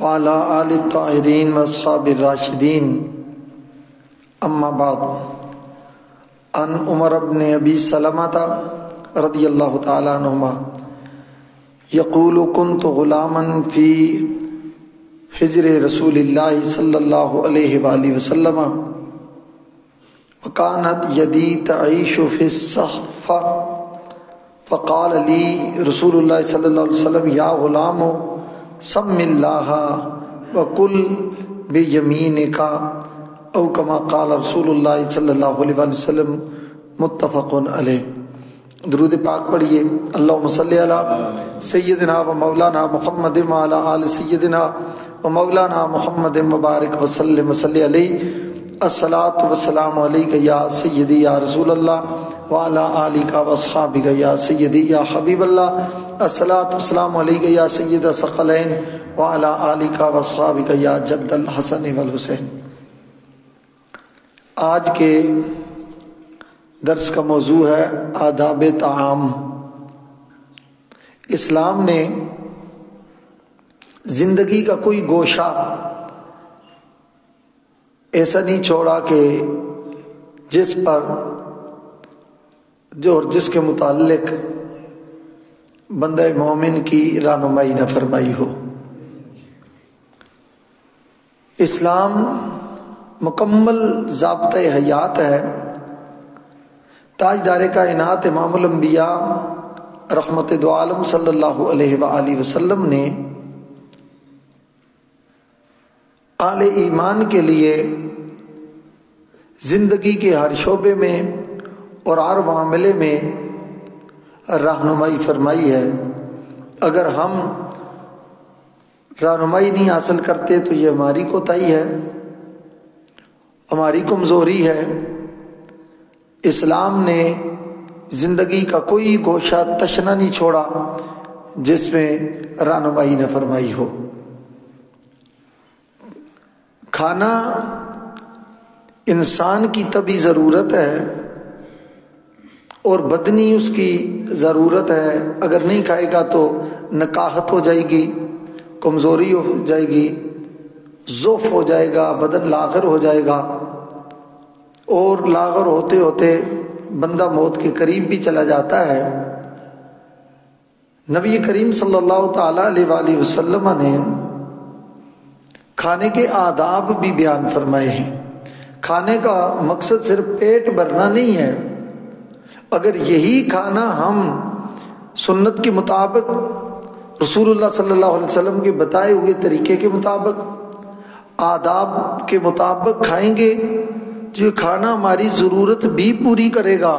وعلى آل الطاہرین واصحاب الراشدین اما بعد عن عمر بن ابی سلمۃ رضی اللہ تعالی عنہما یقول كنت غلاما فی حجر رسول اللہ صلی اللہ علیہ وآلہ وسلم وكانت يدي تعيش في الصحفة فقال لي رسول الله صلى الله عليه وسلم يا غلام سم الله وكل بيمينك او كما قال رسول الله صلى الله عليه وسلم متفق علیہ۔ درود پاک پڑھیے۔ اللہم صلی علی سیدنا و مولانا محمد وعلی آل سیدنا و مولانا محمد مبارک وسلم وصلی علیہ۔ الصلاۃ والسلام علیک یا سیدی یا رسول اللہ وعلی آلک واصحابک یا سیدی یا حبیب اللہ۔ الصلاۃ والسلام علیک یا سید الثقلین وعلی آلک واصحابک یا جد الحسن والحسین۔ آج کے درس کا موضوع ہے آداب طعام۔ اسلام نے زندگی کا کوئی گوشہ ایسا نہیں چھوڑا کہ جس پر جو اور جس کے متعلق بندہ مومن کی رہنمائی نہ فرمائی ہو۔ اسلام مکمل ضابطۂ حیات ہے۔ تاجدار کائنات امام الانبیاء رحمت دو عالم صلی اللہ علیہ وآلہ وسلم نے اہل ایمان کے لیے زندگی کے ہر شعبے میں اور ہر معاملے میں رہنمائی فرمائی ہے۔ اگر ہم رہنمائی نہیں حاصل کرتے تو یہ ہماری کوتاہی ہے، ہماری کمزوری ہے۔ اسلام نے زندگی کا کوئی گوشہ تشنا نہیں چھوڑا جس میں رہنمائی نہ فرمائی ہو۔ کھانا انسان کی طبعی ضرورت ہے اور بدنی اس کی ضرورت ہے۔ اگر نہیں کھائے گا تو نکاہت ہو جائے گی، کمزوری ہو جائے گی، ضعف ہو جائے گا، بدن لاغر ہو جائے گا، اور لاغر ہوتے ہوتے بندہ موت کے قریب بھی چلا جاتا ہے۔ نبی کریم صلی اللہ تعالی علیہ وآلہ وسلم نے کھانے کے آداب بھی بیان فرمائے ہیں۔ کھانے کا مقصد صرف پیٹ بھرنا نہیں ہے۔ اگر یہی کھانا ہم سنت کے مطابق رسول اللہ صلی اللہ علیہ وسلم کے بتائے ہوئے طریقے کے مطابق آداب کے مطابق کھائیں گے تو یہ کھانا ہماری ضرورت بھی پوری کرے گا،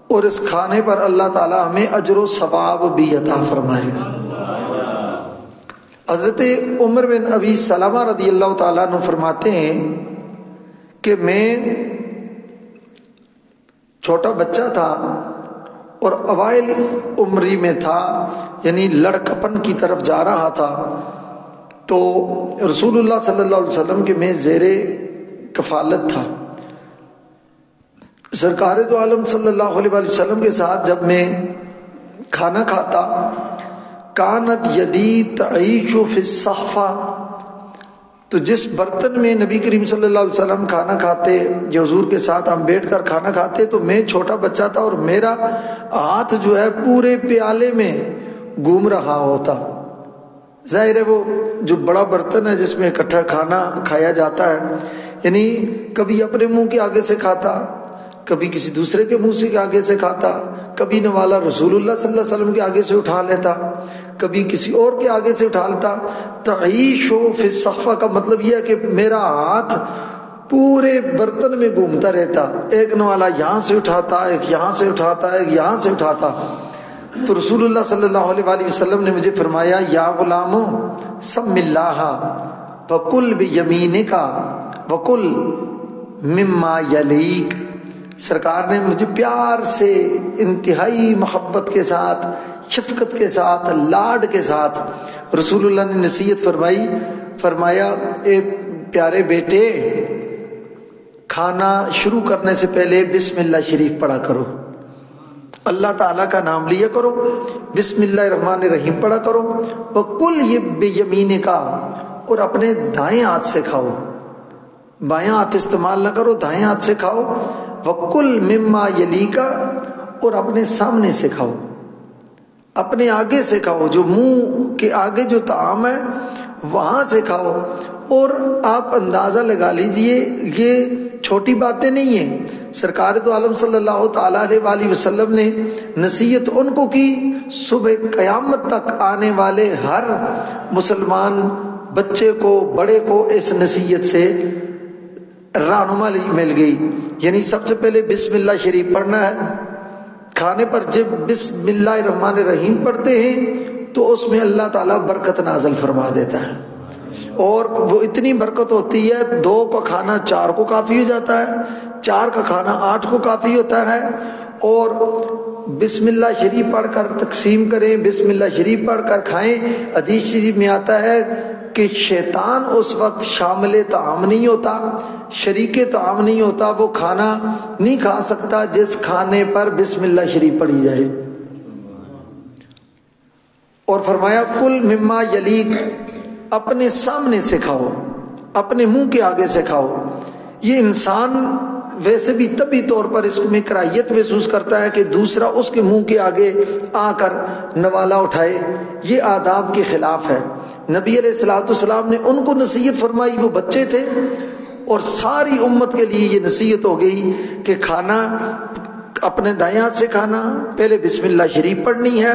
اور اس کھانے پر اللہ تعالی ہمیں اجر و ثواب بھی عطا فرمائے گا۔ حضرت عمر بن ابی سلمہ رضی اللہ تعالیٰ عنہ فرماتے ہیں کہ میں چھوٹا بچہ تھا اور اوائل عمری میں تھا، یعنی لڑکپن کی طرف جا رہا تھا، تو رسول اللہ صلی اللہ علیہ وسلم کے میں زیر کفالت تھا۔ سرکار دو عالم صلی اللہ علیہ وسلم کے ساتھ جب میں کھانا کھاتا، کانت یدی تعیش فی الصحفہ، تو جس برتن میں نبی کریم صلی اللہ علیہ وسلم کھانا کھاتے، یہ حضور کے ساتھ ہم بیٹھ کر کھانا کھاتے، تو میں چھوٹا بچہ تھا اور میرا ہاتھ جو ہے پورے پیالے میں گھوم رہا ہوتا۔ ظاہر ہے وہ جو بڑا برتن ہے جس میں اکٹھا کھانا کھایا جاتا ہے، یعنی کبھی اپنے منہ کے آگے سے کھاتا، کبھی کسی دوسرے کے منہ سے آگے سے کھاتا، کبھی نوالا رسول اللہ صلی اللہ علیہ وسلم کے آگے سے اٹھا لیتا، کبھی کسی اور کے آگے سے اٹھا لیتا۔ تعیش فی الصحفہ کا مطلب یہ ہے کہ میرا ہاتھ پورے برتن میں گھومتا رہتا، ایک نوالا یہاں سے اٹھاتا، ایک یہاں سے اٹھاتا، ایک یہاں سے اٹھاتا۔ تو رسول اللہ صلی اللہ علیہ وآلہ وسلم نے مجھے فرمایا یا غلام سم اللہ وکل بیمینک وکل مما یلیک۔ سرکار نے مجھے پیار سے، انتہائی محبت کے ساتھ، شفقت کے ساتھ، لاڈ کے ساتھ رسول اللہ نے نصیحت فرمائی، فرمایا اے پیارے بیٹے، کھانا شروع کرنے سے پہلے بسم اللہ شریف پڑھا کرو۔ اللہ تعالیٰ کا نام لیا کرو، بسم اللہ الرحمن الرحیم پڑھا کرو، وَقُلْ بِيَمِينِكَ، اور اپنے دائیں ہاتھ سے کھاؤ، بائیں ہاتھ استعمال نہ کرو، دائیں ہاتھ سے کھاؤ، وَقُلْ مِمَّا يَلِيكَ، اور اپنے سامنے سے کھاؤ، اپنے آگے سے کھاؤ، جو منہ کے آگے جو طعام ہے وہاں سے کھاؤ۔ اور آپ اندازہ لگا لیجئے یہ چھوٹی باتیں نہیں ہیں، سرکار دو عالم صلی اللہ تعالیٰ علیہ وآلہ وسلم نے نصیحت ان کو کی، صبح قیامت تک آنے والے ہر مسلمان بچے کو بڑے کو اس نصیحت سے رہنمائی مل گئی۔ یعنی سب سے پہلے بسم اللہ شریف پڑھنا ہے، کھانے پر جب بسم اللہ الرحمن الرحیم پڑھتے ہیں تو اس میں اللہ تعالیٰ برکت نازل فرما دیتا ہے، اور وہ اتنی برکت ہوتی ہے 2 کا کھانا 4 کو کافی ہو جاتا ہے، 4 کا کھانا 8 کو کافی ہوتا ہے۔ اور بسم اللہ شریف پڑھ کر تقسیم کریں، بسم اللہ شریف پڑھ کر کھائیں۔ حدیث شریف میں آتا ہے کہ شیطان اس وقت شامل طعام نہیں ہوتا، شریک طعام نہیں ہوتا، وہ کھانا نہیں کھا سکتا جس کھانے پر بسم اللہ شریف پڑھی جائے۔ اور فرمایا کل مما یلیک، اپنے سامنے سے کھاؤ، اپنے منہ کے آگے سے کھاؤ۔ یہ انسان ویسے بھی طبی طور پر اس میں کراہیت محسوس کرتا ہے کہ دوسرا اس کے منہ کے آگے آ کر نوالا اٹھائے، یہ آداب کے خلاف ہے۔ نبی علیہ الصلوۃ والسلام نے ان کو نصیحت فرمائی، وہ بچے تھے، اور ساری امت کے لیے یہ نصیحت ہو گئی کہ کھانا اپنے دائیں ہاتھ سے کھانا، پہلے بسم اللہ شریف پڑھنی ہے،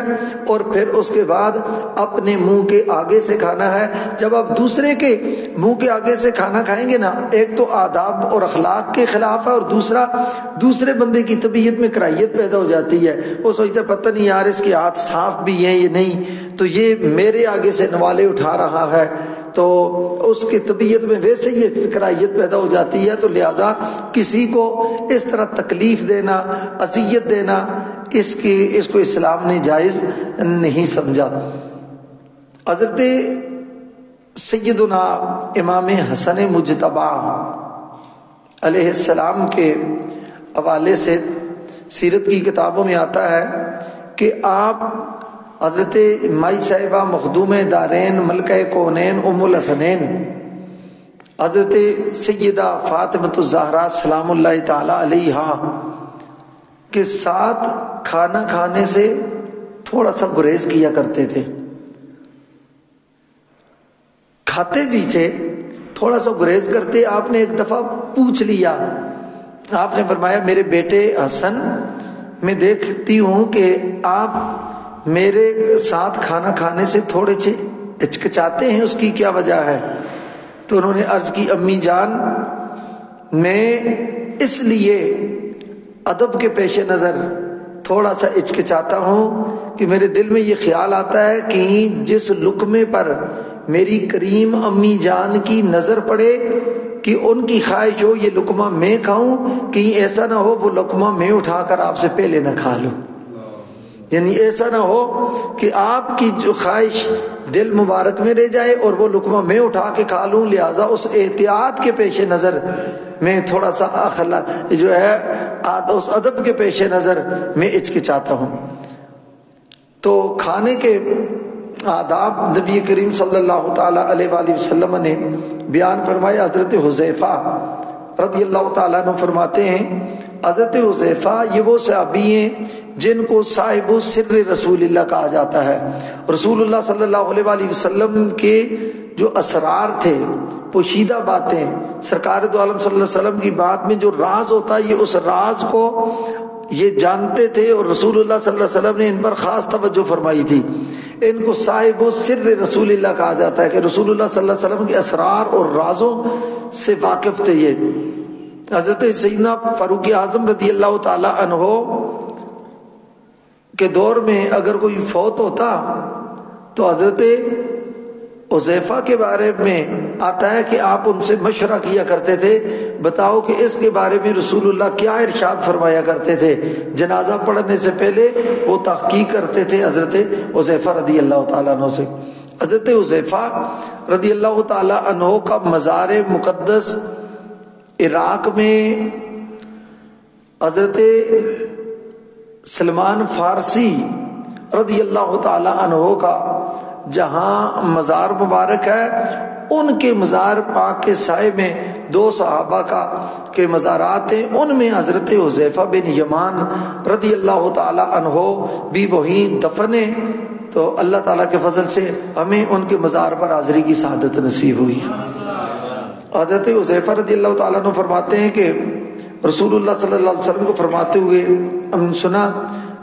اور پھر اس کے بعد اپنے منہ کے آگے سے کھانا ہے۔ جب آپ دوسرے کے منہ کے آگے سے کھانا کھائیں گے نا، ایک تو آداب اور اخلاق کے خلاف ہے، اور دوسرا دوسرے بندے کی طبیعت میں کراہیت پیدا ہو جاتی ہے۔ وہ سوچتا ہے پتہ نہیں یار اس کے ہاتھ صاف بھی ہیں یا نہیں، تو یہ میرے آگے سے نوالے اٹھا رہا ہے، تو اس کی طبیعت میں ویسے ہی کراہیت پیدا ہو جاتی ہے۔ تو لہٰذا کسی کو اس طرح تکلیف دینا، اذیت دینا، اس کو اسلام نے جائز نہیں سمجھا۔ حضرت سیدنا امام حسن مجتبی علیہ السلام کے حوالے سے سیرت کی کتابوں میں آتا ہے کہ آپ حضرت مائی صاحبہ مخدوم دارین ملکہ کونین ام الحسنین حضرت سیدہ فاطمۃ الزہرا سلام اللہ تعالی علیہا کے ساتھ کھانا کھانے سے تھوڑا سا گریز کیا کرتے تھے، کھاتے بھی تھے، تھوڑا سا گریز کرتے۔ آپ نے ایک دفعہ پوچھ لیا، آپ نے فرمایا میرے بیٹے حسن، میں دیکھتی ہوں کہ آپ میرے ساتھ کھانا کھانے سے تھوڑے سے ہچکچاتے ہیں، اس کی کیا وجہ ہے؟ تو انہوں نے عرض کی امی جان، میں اس لیے ادب کے پیش نظر تھوڑا سا ہچکچاتا ہوں کہ میرے دل میں یہ خیال آتا ہے کہ جس لقمے پر میری کریم امی جان کی نظر پڑے کہ ان کی خواہش ہو یہ لقمہ میں کھاؤں، کہیں ایسا نہ ہو وہ لقمہ میں اٹھا کر آپ سے پہلے نہ کھا لوں، یعنی ایسا نہ ہو کہ آپ کی جو خواہش دل مبارک میں رہ جائے اور وہ لقمہ میں اٹھا کے کھا لوں۔ لہٰذا اس احتیاط کے پیش نظر میں تھوڑا سا جو ہے اس ادب کے پیش نظر میں ہچکچاتا ہوں۔ تو کھانے کے آداب نبی کریم صلی اللہ تعالی علیہ وآلہ وسلم نے بیان فرمایا۔ حضرت حذیفہ رضی اللہ تعالیٰ عنہ فرماتے ہیں، حضرت حذیفہ یہ وہ صحابی ہیں جن کو صاحب سر رسول اللہ کہا جاتا ہے۔ رسول اللہ صلی اللہ علیہ وآلہ وسلم کے جو اسرار تھے، پوشیدہ باتیں، سرکار دو عالم صلی اللہ علیہ وسلم کی بات میں جو راز ہوتا ہے، یہ اس راز کو یہ جانتے تھے، اور رسول اللہ صلی اللہ علیہ وسلم نے ان پر خاص توجہ فرمائی تھی۔ ان کو صاحب سر رسول اللہ کہا جاتا ہے کہ رسول اللہ صلی اللہ علیہ وسلم کے اسرار اور رازوں سے واقف تھے۔ یہ حضرت سیدنا فاروق اعظم رضی اللہ تعالی عنہ کے دور میں اگر کوئی فوت ہوتا تو حضرت حذیفہ کے بارے میں آتا ہے کہ آپ ان سے مشورہ کیا کرتے تھے، بتاؤ کہ اس کے بارے میں رسول اللہ کیا ارشاد فرمایا کرتے تھے۔ جنازہ پڑھنے سے پہلے وہ تحقیق کرتے تھے حضرت حذیفہ رضی اللہ تعالیٰ عنہ سے۔ حضرت حذیفہ رضی اللہ تعالیٰ عنہ کا مزار مقدس عراق میں حضرت سلمان فارسی رضی اللہ تعالی عنہ کا جہاں مزار مبارک ہے، ان کے مزار پاک کے سائے میں 2 صحابہ کے مزارات ہیں، ان میں حضرت حذیفہ بن یمان رضی اللہ تعالی عنہ بھی وہیں دفن ہیں۔ تو اللہ تعالیٰ کے فضل سے ہمیں ان کے مزار پر حاضری کی سعادت نصیب ہوئی۔ حضرت حذیفہ رضی اللہ تعالیٰ عنہ فرماتے ہیں کہ رسول اللہ صلی اللہ علیہ وسلم کو فرماتے ہوئے ہم نے سنا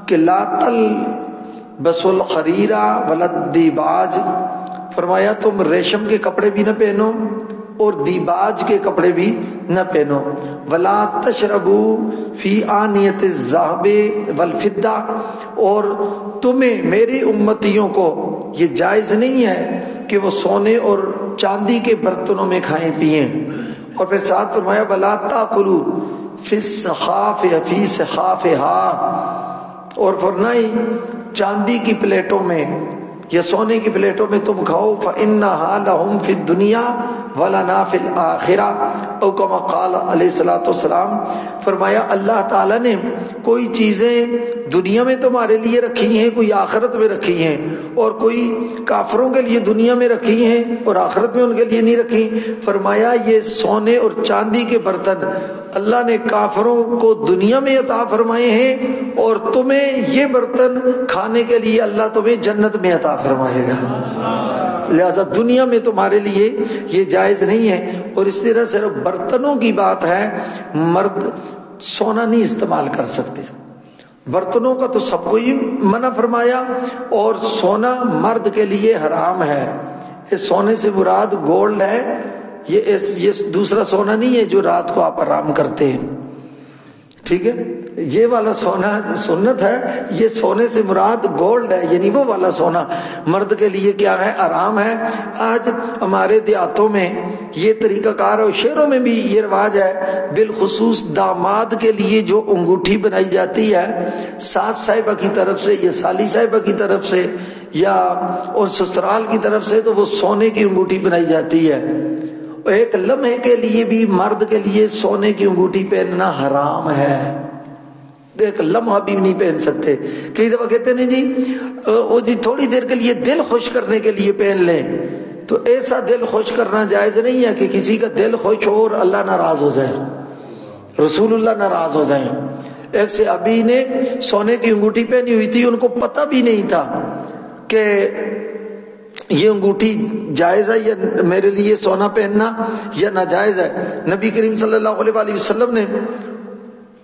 کہ لا تلبس الحریر ولا الدیباج، فرمایا تم ریشم کے کپڑے بھی نہ پہنو اور دیباج کے کپڑے بھی نہ پہنو، ولا تشربوا فی آنیۃ الذہب والفضہ، اور تمہیں میری امتیوں کو یہ جائز نہیں ہے کہ وہ سونے اور چاندی کے برتنوں میں کھائیں پئیں۔ اور پھر ساتھ فرمایا ولا تاکلوا فی الصحاف فی صحافھا، اور فرمائی چاندی کی پلیٹوں میں یا سونے کی پلیٹوں میں تم کھاؤ، فإنہا لہم فی الدنیا ولنا فی الآخرہ، او کما قال علیہ الصلوۃ والسلام، فرمایا اللہ تعالیٰ نے کوئی چیزیں دنیا میں تمہارے لیے رکھی ہیں، کوئی آخرت میں رکھی ہیں، اور کوئی کافروں کے لیے دنیا میں رکھی ہیں اور آخرت میں ان کے لیے نہیں رکھی۔ فرمایا یہ سونے اور چاندی کے برتن اللہ نے کافروں کو دنیا میں عطا فرمائے ہیں، اور تمہیں یہ برتن کھانے کے لیے اللہ تمہیں جنت میں عطا فرمائے گا، لہذا دنیا میں تمہارے لیے یہ جائز نہیں ہے۔ اور اس طرح صرف برتنوں کی بات ہے، مرد سونا نہیں استعمال کر سکتے، برتنوں کا تو سب کو ہی منع فرمایا، اور سونا مرد کے لیے حرام ہے۔ اس سونے سے مراد گولڈ ہے، یہ دوسرا سونا نہیں ہے جو رات کو آپ آرام کرتے ہیں، ٹھیک ہے، یہ والا سونا سنت ہے، یہ سونے سے مراد گولڈ ہے، یعنی وہ والا سونا مرد کے لیے کیا ہے، آرام ہے۔ آج ہمارے دیہاتوں میں یہ طریقہ کار اور شہروں میں بھی یہ رواج ہے، بالخصوص داماد کے لیے جو انگوٹھی بنائی جاتی ہے ساس صاحبہ کی طرف سے یا سالی صاحبہ کی طرف سے یا اور سسرال کی طرف سے، تو وہ سونے کی انگوٹھی بنائی جاتی ہے۔ ایک لمحے کے لیے بھی مرد کے لیے سونے کی انگوٹھی پہننا حرام ہے، ایک لمحہ بھی نہیں پہن سکتے۔ کئی دفعہ کہتے ہیں جی وہ جی تھوڑی دیر کے لیے دل خوش کرنے کے لیے پہن لیں، تو ایسا دل خوش کرنا جائز نہیں ہے کہ کسی کا دل خوش ہو اور اللہ ناراض ہو جائے، رسول اللہ ناراض ہو جائیں۔ ایک صحابی نے سونے کی انگوٹھی پہنی ہوئی تھی، ان کو پتہ بھی نہیں تھا کہ یہ انگوٹھی جائز ہے یا میرے لیے سونا پہننا یا ناجائز ہے۔ نبی کریم صلی اللہ علیہ وآلہ وسلم نے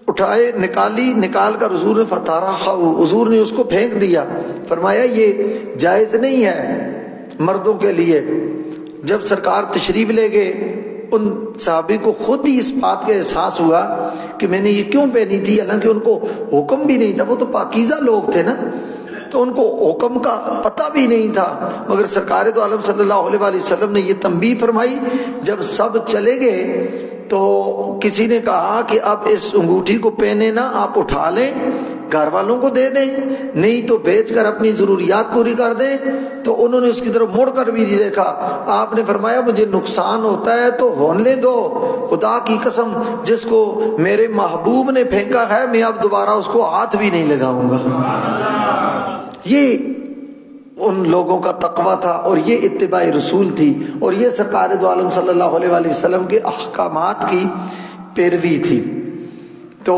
اٹھائے، نکال کر حضور نے فطرحہ، حضور نے اس کو پھینک دیا، فرمایا یہ جائز نہیں ہے مردوں کے لیے۔ جب سرکار تشریف لے گئے، ان صحابی کو خود ہی اس بات کا احساس ہوا کہ میں نے یہ کیوں پہنی تھی، حالانکہ ان کو حکم بھی نہیں تھا، وہ تو پاکیزہ لوگ تھے نا، تو ان کو حکم کا پتہ بھی نہیں تھا، مگر سرکار دو عالم صلی اللہ علیہ وآلہ وسلم نے یہ تنبیہ فرمائی۔ جب سب چلے گئے تو کسی نے کہا کہ اب اس انگوٹھی کو پہنے نا، آپ اٹھا لیں گھر والوں کو دے دیں، نہیں تو بیچ کر اپنی ضروریات پوری کر دیں۔ تو انہوں نے اس کی طرف مڑ کر بھی دیکھا، آپ نے فرمایا مجھے نقصان ہوتا ہے تو ہونے دو، خدا کی قسم جس کو میرے محبوب نے پھینکا ہے میں اب دوبارہ اس کو ہاتھ بھی نہیں لگاؤں گا۔ یہ ان لوگوں کا تقویٰ تھا اور یہ اتباع رسول تھی، اور یہ سرکار دو عالم صلی اللہ علیہ وآلہ وسلم کے احکامات کی پیروی تھی۔ تو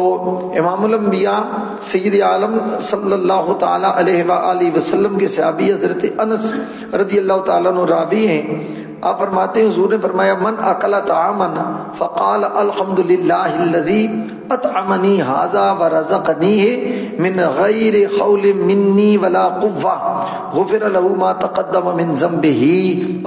امام الانبیاء سید عالم صلی اللہ تعالی علیہ وآلہ وسلم کے صحابی حضرت انس رضی اللہ تعالیٰ عنہ راوی ہیں، آپ فرماتے ہیں حضور نے فرمایا من اکل طعاما فقال الحمدللہ الذی اطعمنی ھذا ورزقنیہ من غیر حول منی ولا قوہ غفر له ما تقدم من ذنبہ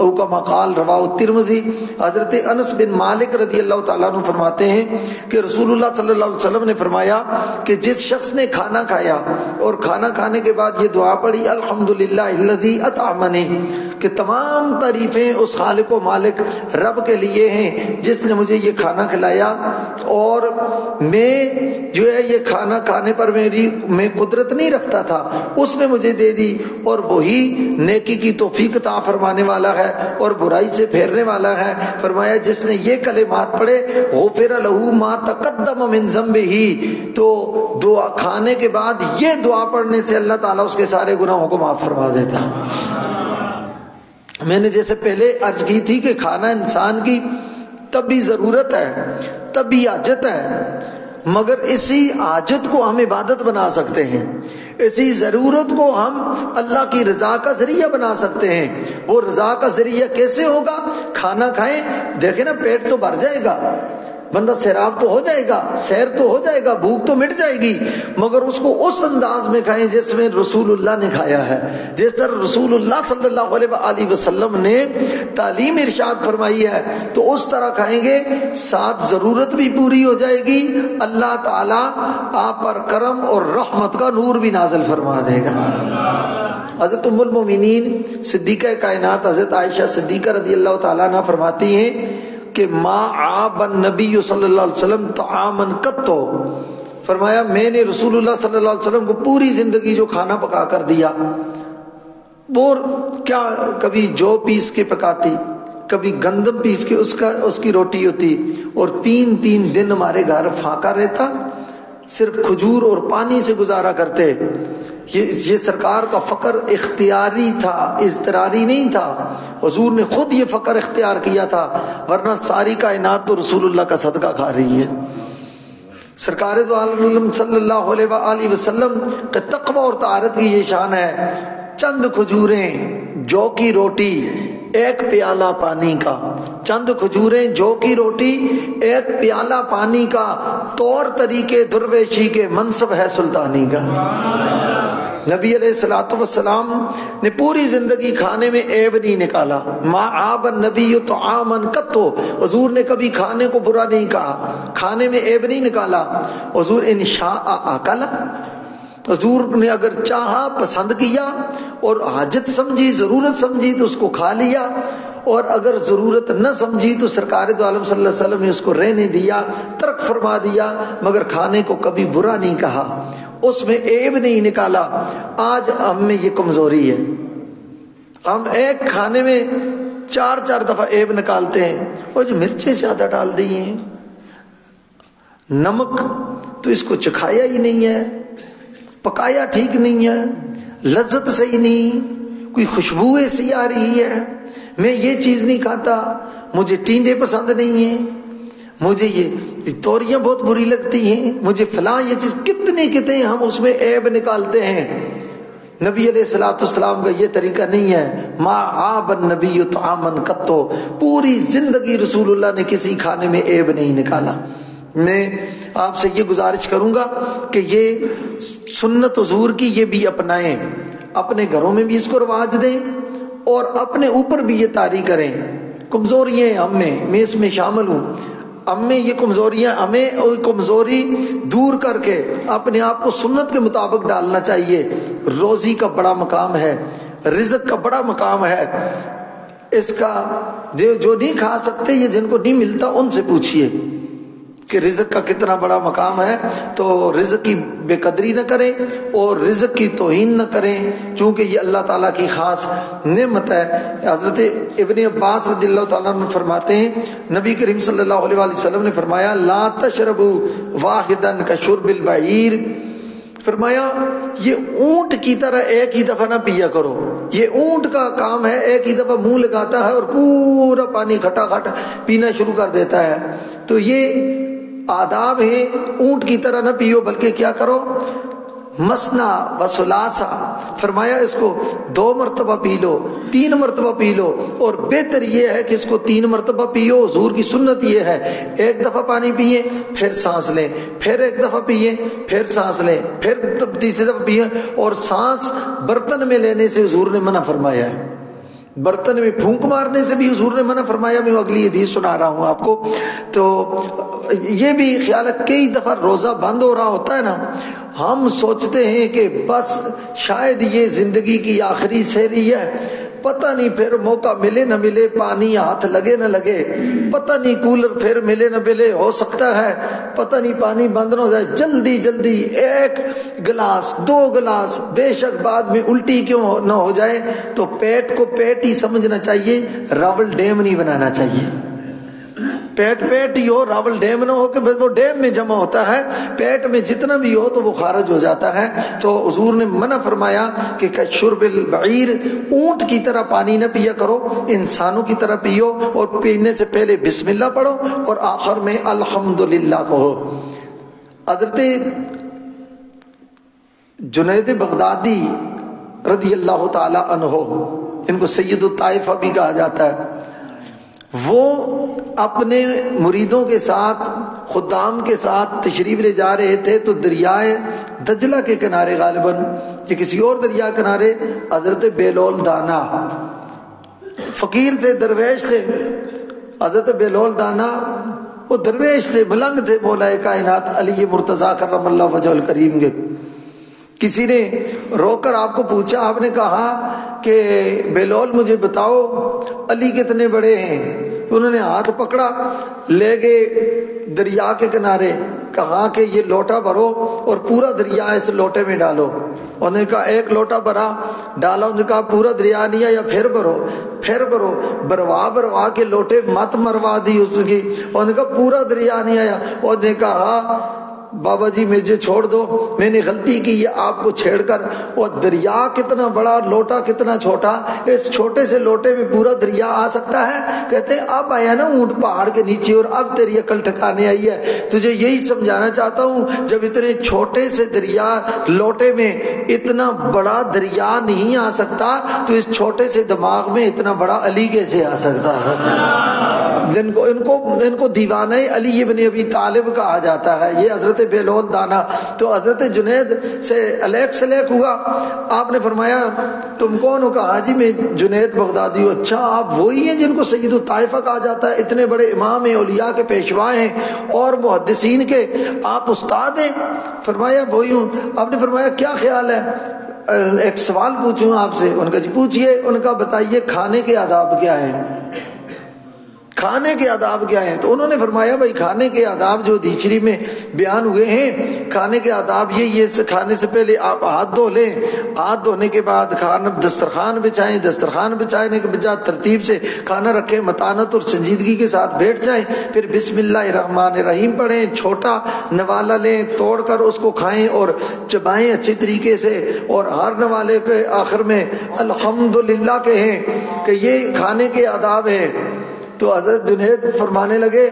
او کما قال رواه الترمذی۔ حضرت انس بن مالک رضی اللہ تعالیٰ عنہ فرماتے ہیں کہ رسول اللہ صلی اللہ علیہ وسلم نے فرمایا کہ جس شخص نے کھانا کھایا اور کھانا کھانے کے بعد یہ دعا پڑھی الحمدللہ الذی اطعمنی، کہ تمام تعریفیں اس خالق و مالک رب کے لیے ہیں جس نے مجھے یہ کھانا کھلایا، اور میں جو ہے یہ کھانا کھانے پر میں قدرت نہیں رکھتا تھا، اس نے مجھے دے دی، اور وہی نیکی کی توفیق عطا فرمانے والا ہے اور برائی سے پھیرنے والا ہے۔ فرمایا جس نے یہ کلمات پڑھے غفر لہ ما تقدم من ذنبہ، تو دعا کھانے کے بعد یہ دعا پڑھنے سے اللہ تعالیٰ اس کے سارے گناہوں کو معاف فرما دیتا۔ میں نے جیسے پہلے عرض کی تھی کہ کھانا انسان کی تب بھی ضرورت ہے، تب بھی حاجت ہے، مگر اسی حاجت کو ہم عبادت بنا سکتے ہیں، اسی ضرورت کو ہم اللہ کی رضا کا ذریعہ بنا سکتے ہیں۔ وہ رضا کا ذریعہ کیسے ہوگا؟ کھانا کھائیں، دیکھیں نا پیٹ تو بھر جائے گا، بندہ سیراب تو ہو جائے گا، سیر تو ہو جائے گا، بھوک تو مٹ جائے گی، مگر اس کو اس انداز میں کھائیں جس میں رسول اللہ نے کھایا ہے، جس طرح رسول اللہ صلی اللہ علیہ وآلہ وسلم نے تعلیم ارشاد فرمائی ہے، تو اس طرح کھائیں گے، ساتھ ضرورت بھی پوری ہو جائے گی، اللہ تعالیٰ آپ پر کرم اور رحمت کا نور بھی نازل فرما دے گا۔ حضرت ام المومنین صدیقہ کائنات حضرت عائشہ صدیقہ رضی اللہ تعالیٰ عنہ فرماتی ہیں کہ ما عاب النبی صلی اللہ علیہ وسلم طعاما قط، فرمایا میں نے رسول اللہ صلی اللہ علیہ وسلم کو پوری زندگی جو کھانا پکا کر دیا، وہ کیا کبھی جو پیس کے پکاتی، کبھی گندم پیس کے اس کی روٹی ہوتی، اور 3 دن ہمارے گھر فاقہ رہتا، صرف کھجور اور پانی سے گزارا کرتے۔ یہ سرکار کا فقر اختیاری تھا، اضطراری نہیں تھا، حضور نے خود یہ فقر اختیار کیا تھا، ورنہ ساری کائنات تو رسول اللہ کا صدقہ کھا رہی ہے۔ سرکار دو عالم صلی اللہ علیہ وآلہ وسلم کا تقوی اور طہارت کی یہ شان ہے، چند کھجوریں، جو کی روٹی، ایک پیالہ پانی کا، چند کھجوریں، جو کی روٹی، ایک پیالہ پانی کا، طور طریقے درویشی کے، منصب ہے سلطانی کا۔ نبی علیہ الصلوۃ والسلام نے پوری زندگی کھانے میں عیب نہیں نکالا، ما عاب النبی طعاما قط، حضور نے کبھی کھانے کو برا نہیں کہا، کھانے میں عیب نہیں نکالا۔ حضور ان شاء اکل، حضور نے اگر چاہا، پسند کیا اور حاجت سمجھی، ضرورت سمجھی تو اس کو کھا لیا، اور اگر ضرورت نہ سمجھی تو سرکار دو عالم صلی اللہ علیہ وسلم نے اس کو رہنے دیا، ترک فرما دیا، مگر کھانے کو کبھی برا نہیں کہا، اس میں عیب نہیں نکالا۔ آج ہم میں یہ کمزوری ہے، ہم ایک کھانے میں 4 دفعہ عیب نکالتے ہیں، اور جو مرچیں زیادہ ڈال دی ہیں، نمک تو اس کو چکھایا ہی نہیں ہے، پکایا ٹھیک نہیں ہے، لذت صحیح نہیں، کوئی خوشبو ایسی آ رہی ہے، میں یہ چیز نہیں کھاتا، مجھے ٹینڈے پسند نہیں ہیں، مجھے یہ توریاں بہت بری لگتی ہیں، مجھے فلاں یہ چیز، کتنے ہم اس میں عیب نکالتے ہیں۔ نبی علیہ الصلوۃ والسلام کا یہ طریقہ نہیں ہے۔ ما عاب النبی طعاما قط، پوری زندگی رسول اللہ نے کسی کھانے میں عیب نہیں نکالا۔ میں آپ سے یہ گزارش کروں گا کہ یہ سنت حضور کی یہ بھی اپنائیں، اپنے گھروں میں بھی اس کو رواج دیں، اور اپنے اوپر بھی یہ طاری کریں۔ کمزوریاں ہم میں اس میں شامل ہوں، ہم میں یہ کمزوریاں، ہمیں کمزوری دور کر کے اپنے آپ کو سنت کے مطابق ڈالنا چاہیے۔ روزی کا بڑا مقام ہے، رزق کا بڑا مقام ہے، اس کا جو نہیں کھا سکتے، یہ جن کو نہیں ملتا ان سے پوچھئے کہ رزق کا کتنا بڑا مقام ہے، تو رزق کی بے قدری نہ کریں اور رزق کی توہین نہ کریں، چونکہ یہ اللہ تعالیٰ کی خاص نعمت ہے۔ حضرت ابن عباس رضی اللہ تعالیٰ عنہ فرماتے ہیں، نبی کریم صلی اللہ علیہ وآلہ وسلم نے فرمایا لا تشربوا واحدا کشرب البعیر، فرمایا یہ اونٹ کی طرح ایک ہی دفعہ نہ پیا کرو، یہ اونٹ کا کام ہے، ایک ہی دفعہ منہ لگاتا ہے اور پورا پانی کھٹا کھٹا پینا شروع کر دیتا ہے، تو یہ آداب ہیں، اونٹ کی طرح نہ پیو، بلکہ کیا کرو، مسنا و ثلاثہ، فرمایا اس کو 2 مرتبہ پی لو، 3 مرتبہ پی لو، اور بہتر یہ ہے کہ اس کو 3 مرتبہ پیو۔ حضور کی سنت یہ ہے، ایک دفعہ پانی پیئے، پھر سانس لیں، پھر ایک دفعہ پیئے، پھر سانس لیں، پھر تیسری دفعہ پیئے، اور سانس برتن میں لینے سے حضور نے منع فرمایا ہے، برتن میں پھونک مارنے سے بھی حضور نے منع فرمایا۔ میں اگلی حدیث سنا رہا ہوں آپ کو، تو یہ بھی خیال ہے، کئی دفعہ روزہ بند ہو رہا ہوتا ہے نا، ہم سوچتے ہیں کہ بس شاید یہ زندگی کی آخری سحری ہے، پتہ نہیں پھر موقع ملے نہ ملے، پانی ہاتھ لگے نہ لگے، پتہ نہیں کولر پھر ملے نہ ملے، ہو سکتا ہے پتہ نہیں پانی بند نہ ہو جائے، جلدی جلدی 1 گلاس 2 گلاس، بے شک بعد میں الٹی کیوں نہ ہو جائے، تو پیٹ کو پیٹ ہی سمجھنا چاہیے، راول ڈیم نہیں بنانا چاہیے۔ پیٹ پیٹ ہی ہو، راول ڈیم نہ ہو کہ وہ ڈیم میں جمع ہوتا ہے، پیٹ میں جتنا بھی ہو تو وہ خارج ہو جاتا ہے۔ تو حضور نے منع فرمایا کہ شرب البعیر، اونٹ کی طرح پانی نہ پیا کرو، انسانوں کی طرح پیو، اور پینے سے پہلے بسم اللہ پڑھو اور آخر میں الحمدللہ کہو۔ حضرت جنید بغدادی رضی اللہ تعالی عنہ، ان کو سید الطائفہ بھی کہا جاتا ہے، وہ اپنے مریدوں کے ساتھ، خدام کے ساتھ تشریف لے جا رہے تھے تو دریائے دجلہ کے کنارے، غالباً یا کسی اور دریا کنارے، حضرت بیلول دانا فقیر تھے، درویش تھے۔ حضرت بیلول دانا وہ درویش تھے، ملنگ تھے مولا کائنات علی مرتضیٰ کرم اللہ وجہ الکریم کے۔ کسی نے رو کر آپ کو پوچھا، آپ نے کہا کہ بیلول مجھے بتاؤ علی کتنے بڑے ہیں؟ تو انہوں نے ہاتھ پکڑا، لے گئے دریا کے کنارے، کہا کہ یہ لوٹا بھرو اور پورا دریا اس لوٹے میں ڈالو۔ انہوں نے کہا 1 لوٹا بھرا، ڈالا، انہوں نے کہا پورا دریا نہیں آیا، پھر بھرو، پھر بھرو، بروا کے لوٹے مت مروا دی اس کی۔ انہوں نے کہا پورا دریا نہیں آیا۔ انہوں نے کہا بابا جی مجھے چھوڑ دو، میں نے غلطی کی ہے آپ کو چھیڑ کر۔ اور دریا کتنا بڑا، لوٹا کتنا چھوٹا، اس چھوٹے سے لوٹے میں پورا دریا آ سکتا ہے؟ کہتے ہیں اب آیا نا اونٹ پہاڑ کے نیچے اور اب تیری عقل ٹھکانے آئی ہے۔ تجھے یہی سمجھانا چاہتا ہوں، جب اتنے چھوٹے سے دریا لوٹے میں اتنا بڑا دریا نہیں آ سکتا تو اس چھوٹے سے دماغ میں اتنا بڑا علی کیسے آ سکتا ہے؟ ان کو دیوانہ علی ابن ابی طالب کہا جاتا ہے، یہ حضرت بیلول دانا۔ تو حضرت جنید سے الیک سلیک ہوا، آپ نے فرمایا تم کون ہو؟ کہا جی میں جنید بغدادی ہوں۔ اچھا آپ وہی ہیں جن کو سید الطائفہ کہا جاتا ہے؟ اتنے بڑے امام ہیں، اولیاء کے پیشوا ہیں اور محدثین کے آپ استاد ہیں؟ فرمایا وہی ہوں۔ آپ نے فرمایا کیا خیال ہے ایک سوال پوچھوں آپ سے؟ ان کا جی پوچھئے۔ ان کا بتائیے کھانے کے آداب کیا ہیں؟ کھانے کے آداب کیا ہیں؟ تو انہوں نے فرمایا بھائی کھانے کے آداب جو حدیث شریف میں بیان ہوئے ہیں، کھانے کے آداب یہ کھانے سے پہلے آپ ہاتھ دھو لیں، ہاتھ دھونے کے بعد کھانا دسترخوان بچھائیں، دسترخوان بچھانے کے بجائے ترتیب سے کھانا رکھیں، متانت اور سنجیدگی کے ساتھ بیٹھ جائیں، پھر بسم اللہ الرحمن الرحیم پڑھیں، چھوٹا نوالا لیں، توڑ کر اس کو کھائیں اور چبائیں اچھی طریقے سے، اور ہر نوالے کے آخر میں الحمدللہ کہیں کہ یہ کھانے کے آداب ہیں۔ تو حضرت جنید فرمانے لگے،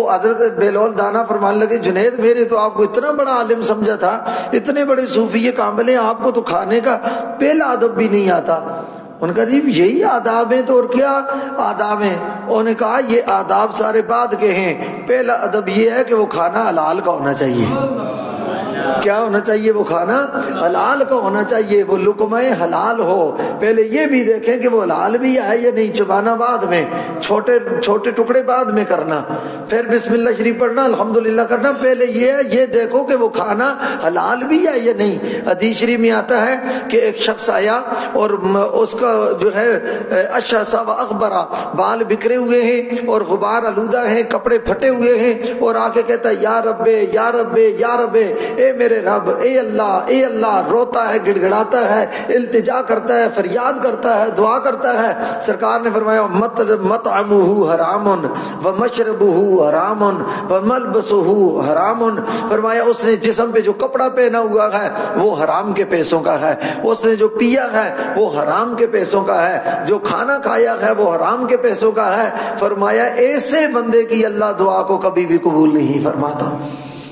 حضرت بیلول دانا فرمانے لگے جنید میرے تو آپ کو اتنا بڑا عالم سمجھا تھا، اتنے بڑے صوفی کامل ہیں، آپ کو تو کھانے کا پہلا ادب بھی نہیں آتا۔ ان کا جی یہی آداب ہیں تو اور کیا آداب ہیں؟ انہوں نے کہا یہ آداب سارے بعد کے ہیں، پہلا ادب یہ ہے کہ وہ کھانا حلال کا ہونا چاہیے۔ کیا ہونا چاہیے؟ وہ کھانا حلال کا ہونا چاہیے، وہ لقمہ حلال ہو۔ پہلے یہ بھی دیکھیں کہ وہ حلال بھی ہے یا نہیں، چبانا بعد میں، چھوٹے چھوٹے ٹکڑے بعد میں کرنا، پھر بسم اللہ شریف پڑھنا، الحمدللہ کرنا۔ پہلے یہ دیکھو کہ وہ کھانا حلال بھی ہے یا نہیں۔ حدیث شریف میں آتا ہے کہ ایک شخص آیا اور اس کا جو ہے اشعث و اغبرا، بال بکھرے ہوئے ہیں اور غبار آلودہ ہیں، کپڑے پھٹے ہوئے ہیں، اور آ کے کہتا ہے یا رب یا رب یا رب، اے میرے رب، اے اللہ، روتا ہے، گڑ گڑاتا ہے، التجا کرتا ہے، فریاد کرتا ہے، دعا کرتا ہے۔ سرکار نے فرمایا مطعمہ حرام ومشربہ حرام وملبسہ حرام، فرمایا اس نے جسم پہ جو کپڑا پہنا ہوا ہے وہ حرام کے پیسوں کا ہے، اس نے جو پیا ہے وہ حرام کے پیسوں کا ہے، جو کھانا کھایا ہے وہ حرام کے پیسوں کا ہے۔ فرمایا ایسے بندے کی اللہ دعا کو کبھی بھی قبول نہیں فرماتا۔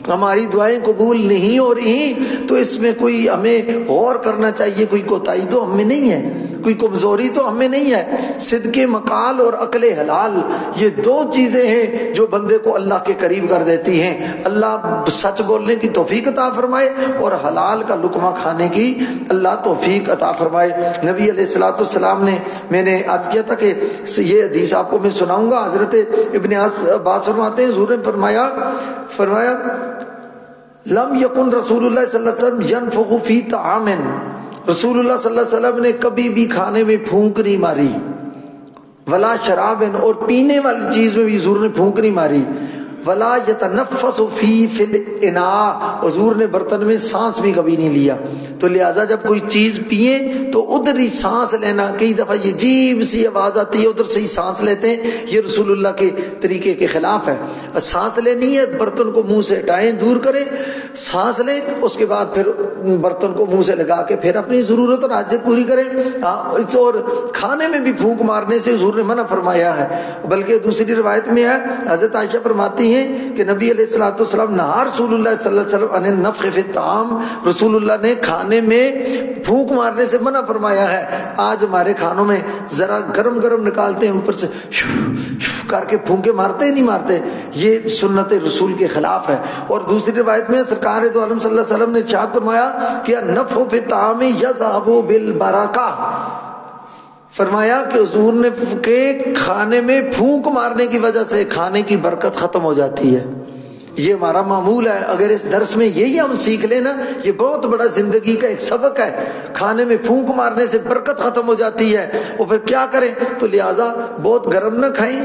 ہماری دعائیں قبول نہیں ہو رہی تو اس میں کوئی ہمیں غور کرنا چاہیے، کوئی کوتاہی تو ہم میں نہیں ہے، کوئی کمزوری تو ہم میں نہیں ہے۔ صدق مقال اور عقل حلال یہ دو چیزیں ہیں جو بندے کو اللہ کے قریب کر دیتی ہیں۔ اللہ سچ بولنے کی توفیق عطا فرمائے اور حلال کا لقمہ کھانے کی اللہ توفیق عطا فرمائے۔ نبی علیہ الصلوۃ والسلام نے، میں نے عرض کیا تھا کہ یہ حدیث آپ کو میں سناؤں گا، حضرت ابن عباس فرماتے ہیں حضور نے فرمایا لم یکن رسول اللہ صلی اللہ علیہ وسلم ینفخ فی طعام، رسول اللہ صلی اللہ علیہ وسلم نے کبھی بھی کھانے میں پھونک نہیں ماری، ولا شرابن، اور پینے والی چیز میں بھی حضور نے پھونک نہیں ماری، ولا یتنفس فی الاناء، حضور نے برتن میں سانس بھی کبھی نہیں لیا۔ تو لہٰذا جب کوئی چیز پیے تو ادھر ہی سانس لینا، کئی دفعہ یہ عجیب سی آواز آتی ہے ادھر سے ہی سانس لیتے ہیں، یہ رسول اللہ کے طریقے کے خلاف ہے۔ سانس لینی ہے برتن کو منہ سے ہٹائیں، دور کریں، سانس لیں، اس کے بعد پھر برتن کو منہ سے لگا کے پھر اپنی ضرورت اور حاجت پوری کریں۔ اور کھانے میں بھی پھونک مارنے سے حضور نے منع فرمایا ہے، بلکہ دوسری روایت میں ہے، حضرت عائشہ فرماتی ہیں کہ نبی علیہ الصلوۃ والسلام نہا رسول اللہ صلی اللہ علیہ وسلم عن النفخ فی الطعام، رسول اللہ نے کھانے میں پھونک مارنے سے منع فرمایا ہے۔ آج ہمارے کھانوں میں ذرا گرم گرم نکالتے ہیں اوپر سے کر کے پھونکے مارتے ہی نہیں مارتے، یہ سنت رسول کے خلاف ہے۔ اور دوسری روایت میں سرکار دو عالم صلی اللہ علیہ وسلم نے ارشاد فرمایا کہ النفخ فی الطعام یذهب بالبرکہ، فرمایا کہ حضور نے کہ کھانے میں پھونک مارنے کی وجہ سے کھانے کی برکت ختم ہو جاتی ہے۔ یہ ہمارا معمول ہے، اگر اس درس میں یہی ہم سیکھ لیں نا، یہ بہت بڑا زندگی کا ایک سبق ہے۔ کھانے میں پھونک مارنے سے برکت ختم ہو جاتی ہے، اور پھر کیا کریں؟ تو لہٰذا بہت گرم نہ کھائیں،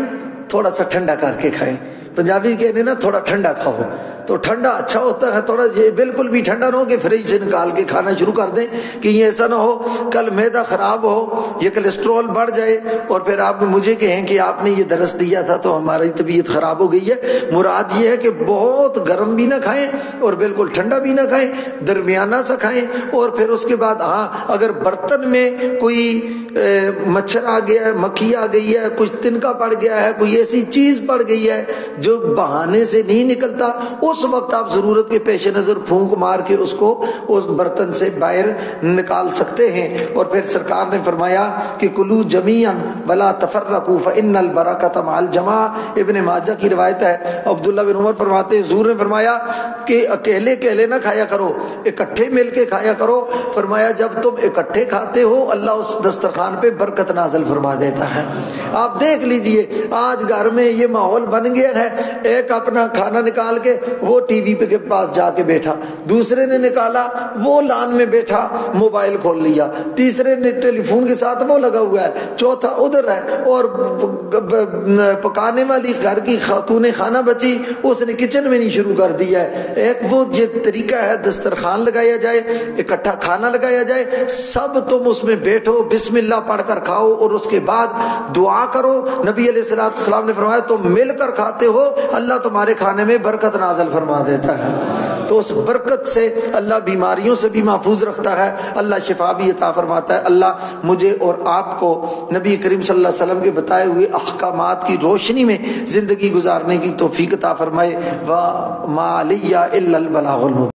تھوڑا سا ٹھنڈا کر کے کھائیں۔ پنجابی کہنے نا تھوڑا ٹھنڈا کھاؤ، تو ٹھنڈا اچھا ہوتا ہے، تھوڑا یہ بالکل بھی ٹھنڈا نہ ہو کہ فریج سے نکال کے کھانا شروع کر دیں، کہ یہ ایسا نہ ہو کل معدہ خراب ہو، یہ کولیسٹرول بڑھ جائے اور پھر آپ مجھے کہیں کہ آپ نے یہ درس دیا تھا تو ہماری طبیعت خراب ہو گئی ہے۔ مراد یہ ہے کہ بہت گرم بھی نہ کھائیں اور بالکل ٹھنڈا بھی نہ کھائیں، درمیانہ سا کھائیں۔ اور پھر اس کے بعد ہاں اگر برتن میں کوئی مچھر آ گیا ہے، مکھی آ گئی ہے، کچھ تنکا پڑ گیا ہے، کوئی ایسی چیز پڑ گئی ہے جو بہانے سے نہیں نکلتا، اس وقت آپ ضرورت کے پیش نظر پھونک مار کے اس کو اس برتن سے باہر نکال سکتے ہیں۔ اور پھر سرکار نے فرمایا کہ کلو جمیعا ولا تفرقوا فإن البرکۃ مع الجماع، ابن ماجہ کی روایت ہے۔ عبداللہ بن عمر فرماتے ہیں حضور نے فرمایا کہ اکیلے اکیلے نہ کھایا کرو، اکٹھے مل کے کھایا کرو۔ فرمایا جب تم اکٹھے کھاتے ہو اللہ اس دسترخوان پہ برکت نازل فرما دیتا ہے۔ آپ دیکھ لیجئے آج گھر میں یہ ماحول بن گیا ہے، ایک اپنا کھانا نکال کے وہ ٹی وی پہ کے پاس جا کے بیٹھا، دوسرے نے نکالا وہ لان میں بیٹھا موبائل کھول لیا، تیسرے نے ٹیلی فون کے ساتھ وہ لگا ہوا ہے، چوتھا ادھر ہے، اور پکانے والی گھر کی خاتون خانہ بچی اس نے کچن میں نہیں شروع کر دیا ہے۔ ایک وہ یہ طریقہ ہے دسترخوان لگایا جائے، اکٹھا کھانا لگایا جائے، سب تم اس میں بیٹھو، بسم اللہ پڑھ کر کھاؤ اور اس کے بعد دعا کرو۔ نبی علیہ الصلوۃ والسلام نے فرمایا تم مل کر کھاتے ہو اللہ تمہارے کھانے میں برکت نازل فرما دیتا ہے۔ تو اس برکت سے اللہ بیماریوں سے بھی محفوظ رکھتا ہے، اللہ شفا بھی عطا فرماتا ہے۔ اللہ مجھے اور آپ کو نبی کریم صلی اللہ علیہ وسلم کے بتائے ہوئے احکامات کی روشنی میں زندگی گزارنے کی توفیق عطا فرمائے۔ وَمَا عَلَيَّ إِلَّا الْبَلَاغُ الْمُبِينُ۔